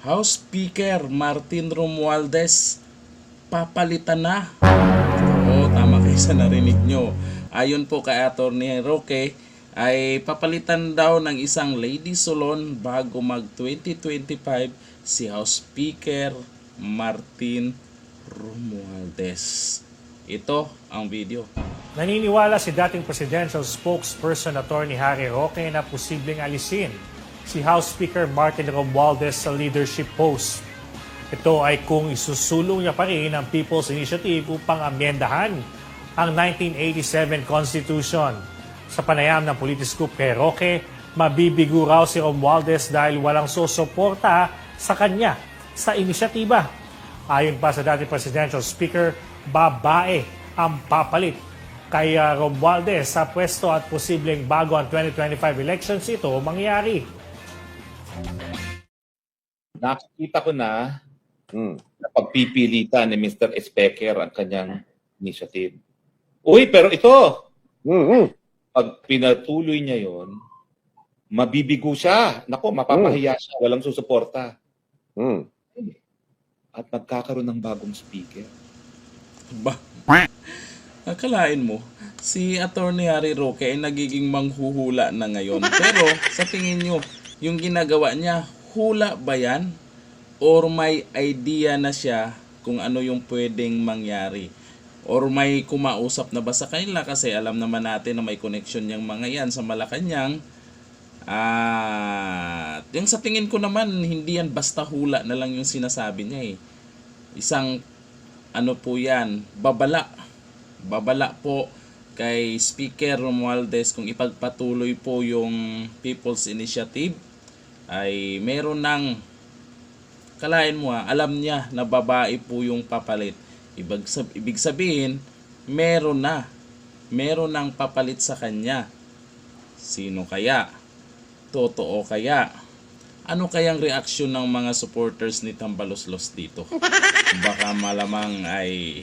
House Speaker Martin Romualdez papalitan na. Oo, tama kayo sa narinig nyo. Ayon po kay Atty. Roque, ay papalitan daw ng isang lady salon bago mag 2025 si House Speaker Martin Romualdez. Ito ang video. Naniniwala si dating presidential spokesperson Atty. Harry Roque na posibleng alisin si House Speaker Martin Romualdez sa leadership post. Ito ay kung isusulong niya pa rin ang People's Initiative upang amyendahan ang 1987 Constitution. Sa panayam ng politics group kay Roque, mabibigo raw si Romualdez dahil walang susuporta sa kanya sa inisyatiba. Ayon pa sa dating presidential speaker, babae ang papalit kay Romualdez sa pwesto at posibleng bago ang 2025 elections ito mangyari. Nakikita ko na pagpipilitan ni Mr. Speaker ang kanyang initiative. Uy, pero ito, pag pinatuloy niya yon, mabibigo siya. Nako, mapapahiya siya. Walang susuporta. At magkakaroon ng bagong speaker. Ba? Akalain mo, si Atty. Harry Roque ay nagiging manghuhula na ngayon. Pero sa tingin nyo, yung ginagawa niya, hula ba yan? Or may idea na siya kung ano yung pwedeng mangyari? Or may kumausap na ba sa kanila? Kasi alam naman natin na may connection yung mga yan sa Malacanang. At yung sa tingin ko naman, hindi yan basta hula na lang yung sinasabi niya eh. Isang ano po yan, babala po kay Speaker Romualdez kung ipagpatuloy po yung People's Initiative ay meron ng, kalain mo alam niya na babae po yung papalit. Ibig sabihin, meron ng papalit sa kanya. Sino kaya? Totoo kaya? Ano kayang reaksyon ng mga supporters ni Tambaloslos dito? Baka malamang ay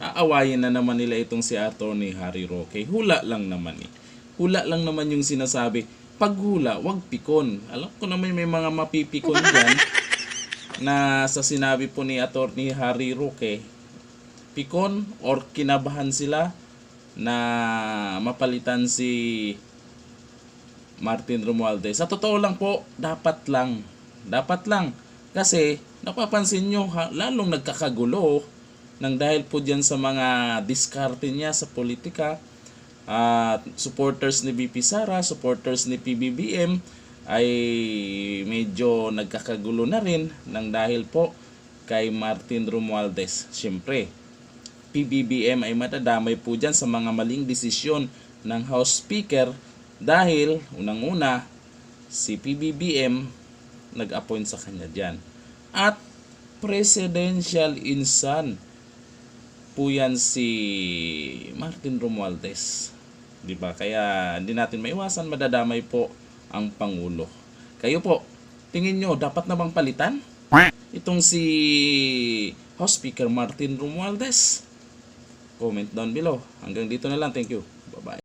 aawayin na naman nila itong si Atty. Harry Roque. Hula lang naman eh. Hula lang naman yung sinasabi. Pag hula, wag pikon. Alam ko naman may mga mapipikon dyan na sa sinabi po ni Atty. Harry Roque, pikon or kinabahan sila na mapalitan si Martin Romualdez. Sa totoo lang po, dapat lang. Kasi napapansin nyo, lalong nagkakagulo nang dahil po dyan sa mga diskarte niya sa politika. Supporters ni BP Sara, supporters ni PBBM ay medyo nagkakagulo na rin nang dahil po kay Martin Romualdez. Siyempre, PBBM ay matadamay po dyan sa mga maling desisyon ng House Speaker dahil unang-una si PBBM nag-appoint sa kanya dyan. At presidential insan po yan si Martin Romualdez. Diba? Kaya hindi natin maiwasan, madadamay po ang Pangulo. Kayo po, tingin nyo, dapat na bang palitan itong si House Speaker Martin Romualdez? Comment down below. Hanggang dito na lang. Thank you. Bye-bye.